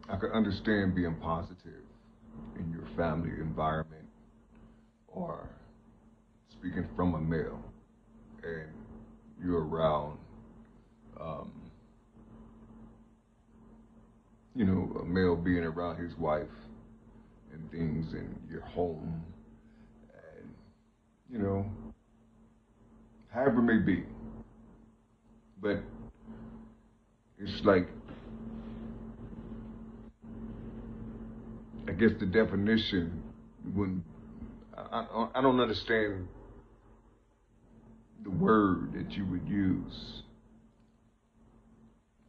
I can understand being positive in your family environment or speaking from a male and you're around, um, a male being around his wife and things in your home and, you know, however it may be. But it's like, I guess the definition, when I don't understand the word that you would use.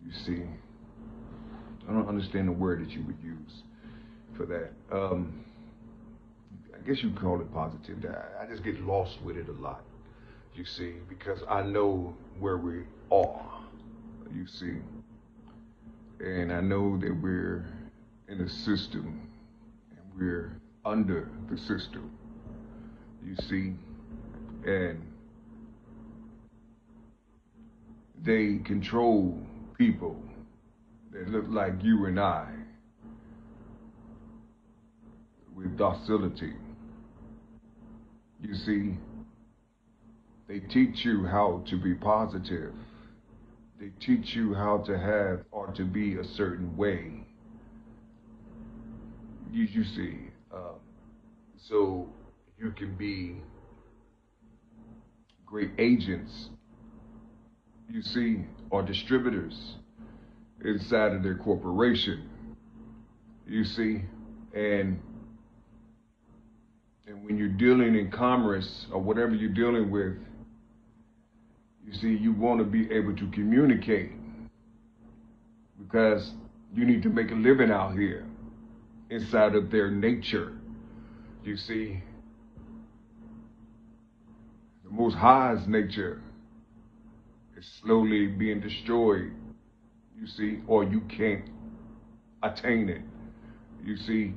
You see, I don't understand the word that you would use for that. I guess you call it positivity. I just get lost with it a lot, you see, because I know where we are, you see, and I know that we're in a system and we're under the system, you see, and they control people that look like you and I with docility. You see, they teach you how to be positive. They teach you how to have or to be a certain way. You see, so you can be great agents, you see, or distributors inside of their corporation, you see, and when you're dealing in commerce or whatever you're dealing with, you see, you want to be able to communicate because you need to make a living out here inside of their nature, you see. The Most High's nature is slowly being destroyed, you see, or you can't attain it, you see.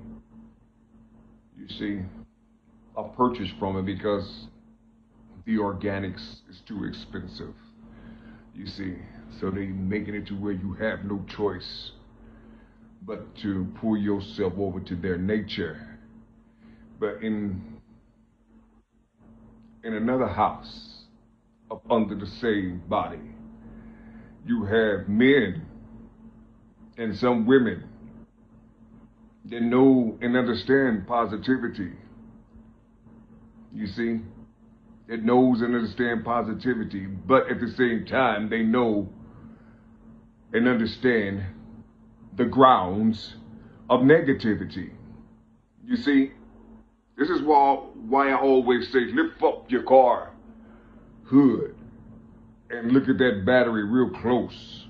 I purchased from it because the organics is too expensive, you see. So they making it to where you have no choice but to pull yourself over to their nature. But in another house, up under the same body, you have men and some women that know and understand positivity. You see, that knows and understand positivity, but at the same time, they know and understand the grounds of negativity. You see, this is why I always say, lift up your car hood and look at that battery real close.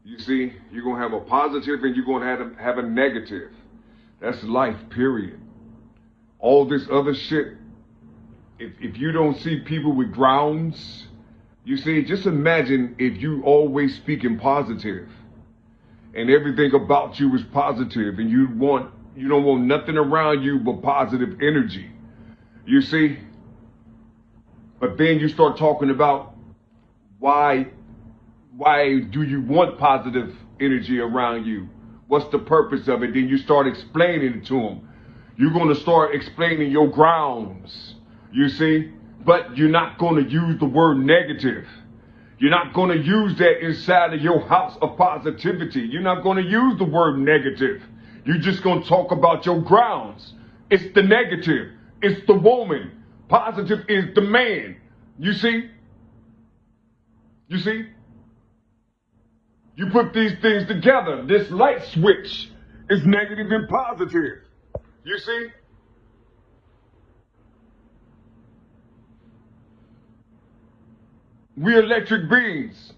You see, you're going to have a positive and you're going to have a negative. That's life, period. All this other shit, if you don't see people with grounds, you see, just imagine if you always speaking positive and everything about you is positive and you don't want nothing around you but positive energy, you see. But then you start talking about why do you want positive energy around you? What's the purpose of it? Then you start explaining it to them. You're going to start explaining your grounds, you see, but you're not going to use the word negative. You're not going to use that inside of your house of positivity. You're not going to use the word negative. You're just going to talk about your grounds. It's the negative. It's the woman. Positive is the man. You see? You see? You put these things together. This light switch is negative and positive. You see? We're electric beings.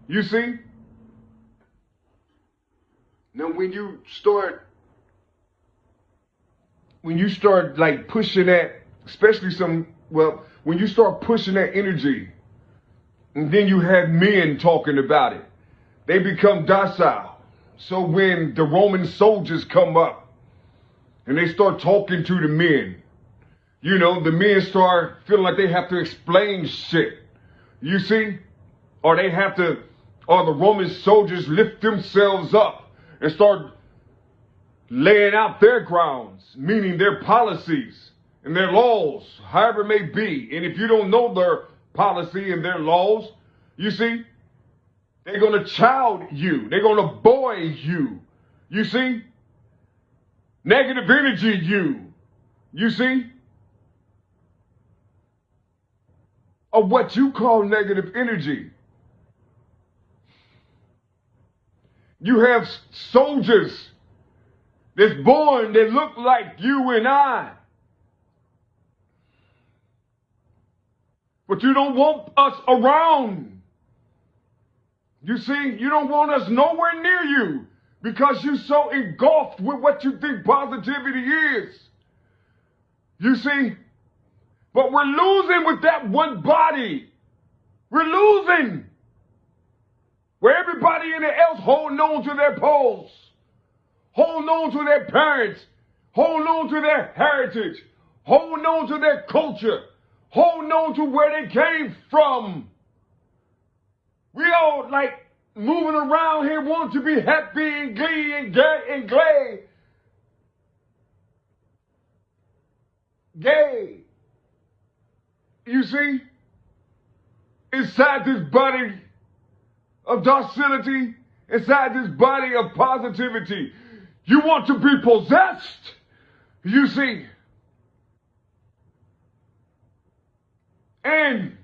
You see? Now when you start like pushing that, especially when you start pushing that energy, and then you have men talking about it, they become docile. So when the Roman soldiers come up and they start talking to the men, the men start feeling like they have to explain shit. You see? Or the Roman soldiers lift themselves up. and start laying out their grounds, meaning their policies and their laws, however it may be. And if you don't know their policy and their laws, you see, they're going to child you. They're going to boy you. You see? Negative energy you. You see? Of what you call negative energy. You have soldiers that's born that look like you and I. But you don't want us around. You see, you don't want us nowhere near you because you're so engulfed with what you think positivity is. You see? But we're losing with that one body. We're losing. Where everybody in the else holding on to their poles, holding on to their parents, holding on to their heritage, holding on to their culture, holding on to where they came from. We all like moving around here wanting to be happy and glee and gay and glad. Gay. You see? Inside this body of docility, inside this body of positivity, you want to be possessed. You see? And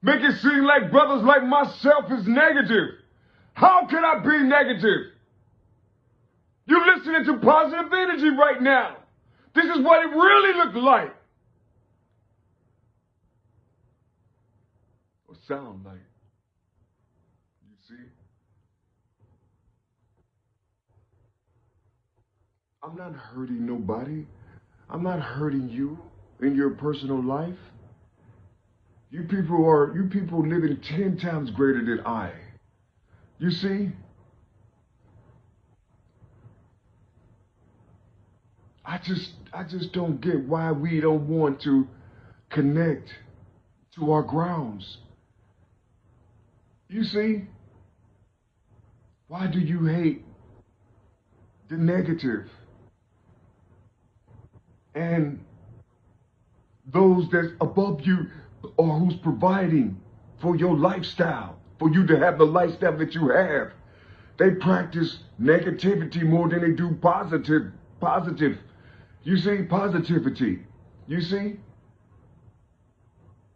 make it seem like brothers like myself is negative. How can I be negative? You're listening to positive energy right now. This is what it really looked like. Or sound like. You see? I'm not hurting nobody. I'm not hurting you in your personal life. You people living 10 times greater than I. You see? I just don't get why we don't want to connect to our grounds. You see? Why do you hate the negative? And those that's above you or who's providing for your lifestyle, for you to have the lifestyle that you have. They practice negativity more than they do positive. You see, positivity. You see?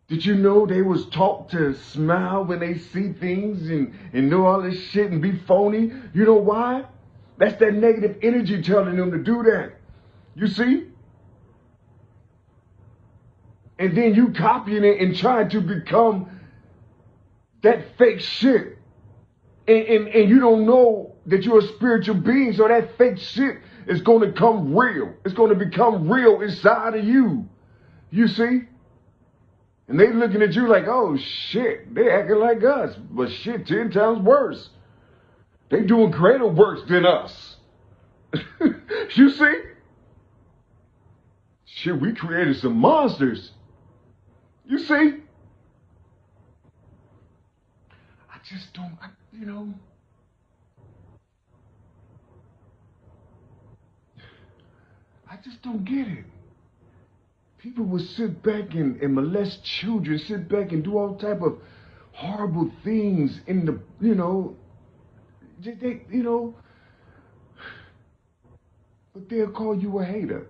Did you know they was taught to smile when they see things and know all this shit and be phony? You know why? That's that negative energy telling them to do that. You see? And then you copying it and trying to become that fake shit. And you don't know that you're a spiritual being, so that fake shit is going to come real. It's going to become real inside of you. You see? And they looking at you like, oh shit, they acting like us. But shit, 10 times worse. They doing greater works than us. You see? Shit, we created some monsters. You see? I just don't, you know. I just don't get it. People would sit back and molest children, sit back and do all type of horrible things in the, you know, they, you know, but they'll call you a hater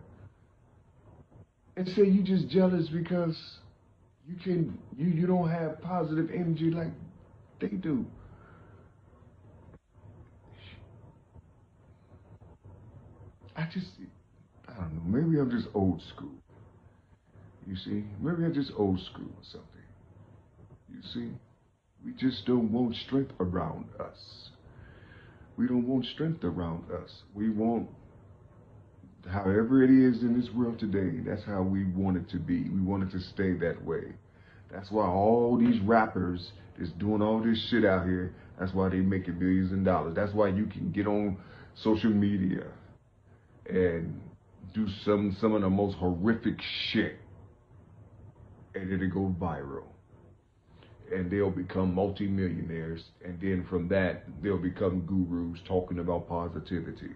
and say you just jealous because you don't have positive energy like they do. I don't know, maybe I'm just old school. You see, maybe I'm just old school or something. You see, we just don't want strength around us. We don't want strength around us. We want, however it is in this world today, that's how we want it to be. We want it to stay that way. That's why all these rappers is doing all this shit out here. That's why they making millions of dollars. That's why you can get on social media and do some of the most horrific shit, and it'll go viral. and they'll become multimillionaires, and then from that they'll become gurus talking about positivity.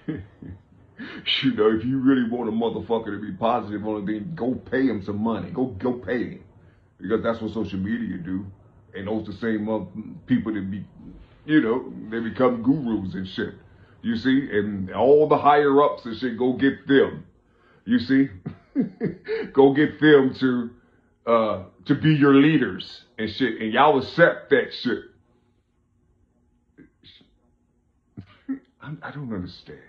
You know, if you really want a motherfucker to be positive on a thing, go pay him some money. Go pay him, because that's what social media do. And those the same people that be, you know, they become gurus and shit. You see, and all the higher ups and shit, go get them. You see, go get them to be your leaders and shit, and y'all accept that shit. I don't understand.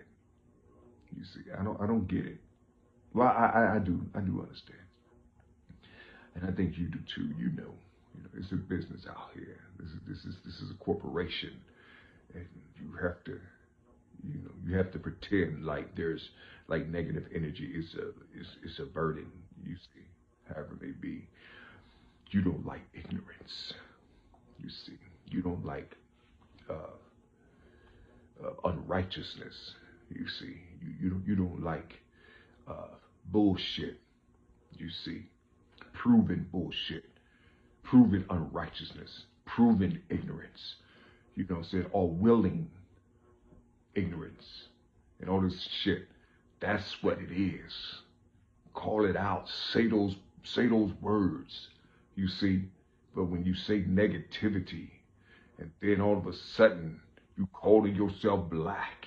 You see, I don't get it. Well, I do understand, and I think you do too. You know, it's a business out here. This is a corporation, and you have to, you have to pretend like there's like negative energy is a burden. You see, however it may be, you don't like ignorance. You see, you don't like unrighteousness. You see, you don't like bullshit. You see, proven bullshit, proven unrighteousness, proven ignorance. You know what I'm saying? Or willing ignorance and all this shit. That's what it is. Call it out. Say those words. You see, but when you say negativity, and then all of a sudden you calling yourself black.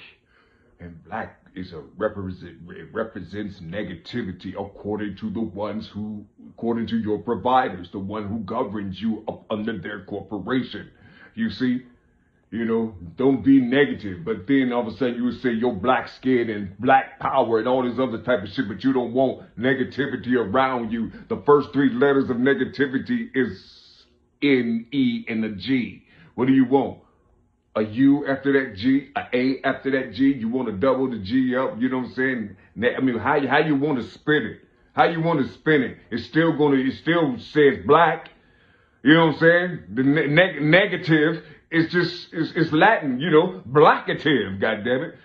And black is it represents negativity according to the ones who, according to your providers, the one who governs you up under their corporation. You see, don't be negative. But then all of a sudden you would say you're black skin and black power and all this other type of shit, but you don't want negativity around you. The first three letters of negativity is N-E and a G. What do you want? A U after that G, a A after that G. You want to double the G up, you know what I'm saying? I mean, how you want to spin it? How you want to spin it? It still says black. You know what I'm saying? The negative is just, it's Latin, blackative, goddammit.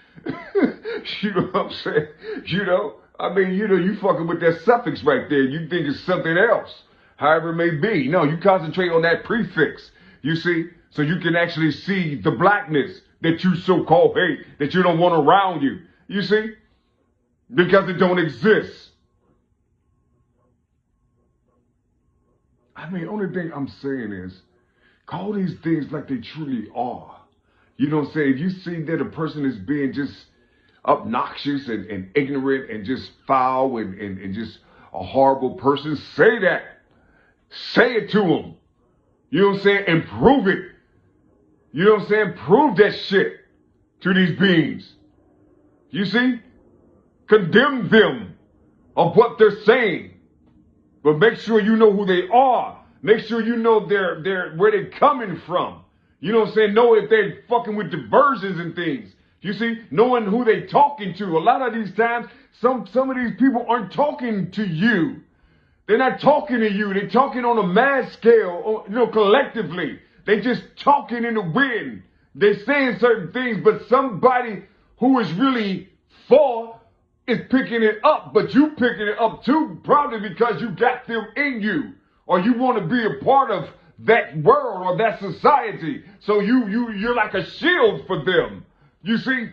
You know what I'm saying? You fucking with that suffix right there. You think it's something else, however it may be. No, you concentrate on that prefix, you see? So you can actually see the blackness that you so-called hate, that you don't want around you. You see? Because it don't exist. I mean, only thing I'm saying is, call these things like they truly are. You know what I'm saying? If you see that a person is being just obnoxious and ignorant and just foul and just a horrible person, say that. Say it to them. You know what I'm saying? And prove it. You know what I'm saying? Prove that shit to these beings. You see? Condemn them of what they're saying. But make sure you know who they are. Make sure you know where they're coming from. You know what I'm saying? Know if they're fucking with diversions and things. You see? Knowing who they talking to. A lot of these times, some of these people aren't talking to you. They're not talking to you. They're talking on a mass scale, collectively. They just talking in the wind. They're saying certain things, but somebody who is really for is picking it up, but you picking it up too, probably because you got them in you, or you want to be a part of that world or that society. So you're like a shield for them. You see?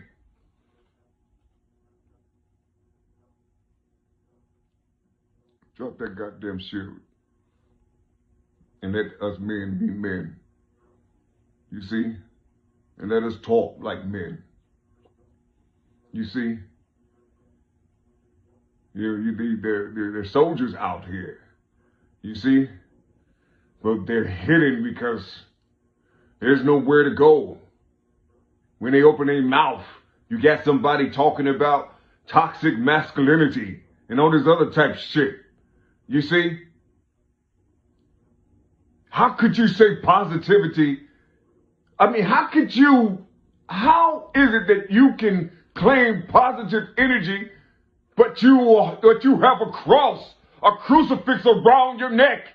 Drop that goddamn shield and let us men be men. You see? And let us talk like men. You see? They're soldiers out here. You see? But they're hidden because there's nowhere to go. When they open their mouth, you got somebody talking about toxic masculinity and all this other type of shit. You see? How could you say positivity? I mean, how is it that you can claim positive energy, but you have a cross, a crucifix around your neck?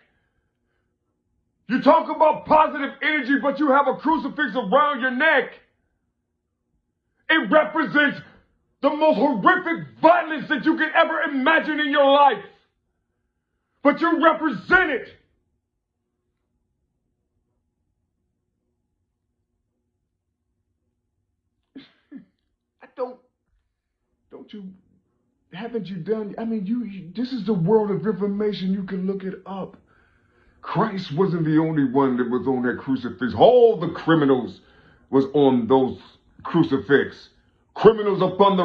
You talk about positive energy, but you have a crucifix around your neck. It represents the most horrific violence that you could ever imagine in your life. But you represent it. don't you, haven't you done, I mean, this is the world of information. You can look it up. Christ wasn't the only one that was on that crucifix. All the criminals was on those crucifix. Criminals upon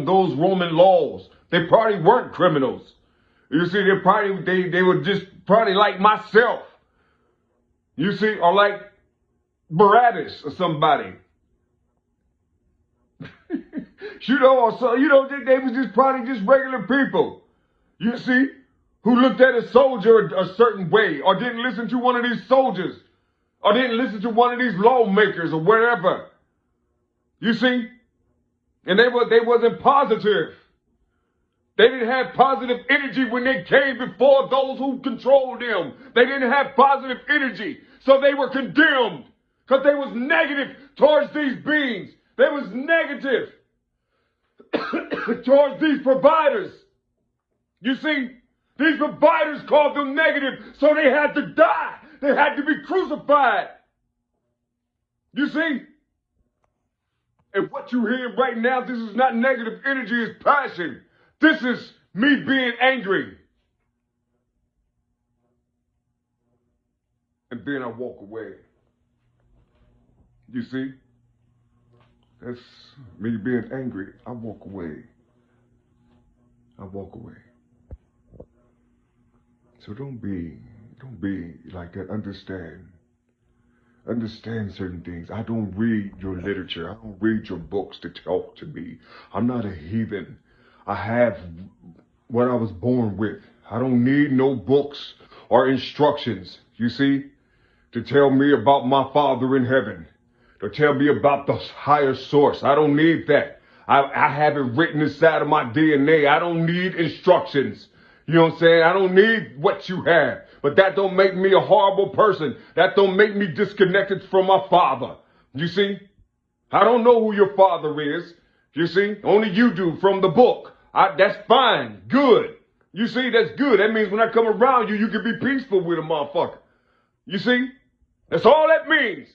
those Roman laws. They probably weren't criminals. You see, they were just probably like myself. You see, or like Barabbas or somebody. They was just probably just regular people. You see, who looked at a soldier a certain way, or didn't listen to one of these soldiers, or didn't listen to one of these lawmakers or whatever. You see? And they wasn't positive. They didn't have positive energy when they came before those who controlled them. They didn't have positive energy. So they were condemned because they was negative towards these beings. They was negative towards these providers. You see, these providers called them negative, so they had to die. They had to be crucified. You see? And what you're hearing right now, this is not negative energy, it's passion. This is me being angry. And then I walk away. You see? That's me being angry. I walk away. I walk away. So don't be like that. Understand certain things. I don't read your literature. I don't read your books to talk to me. I'm not a heathen. I have what I was born with. I don't need no books or instructions, you see, to tell me about my Father in heaven, to tell me about the higher source. I don't need that. I have it written inside of my DNA. I don't need instructions. You know what I'm saying? I don't need what you have. But that don't make me a horrible person. That don't make me disconnected from my Father. You see? I don't know who your Father is. You see? Only you do from the book. That's fine. Good. You see? That's good. That means when I come around you, you can be peaceful with a motherfucker. You see? That's all that means.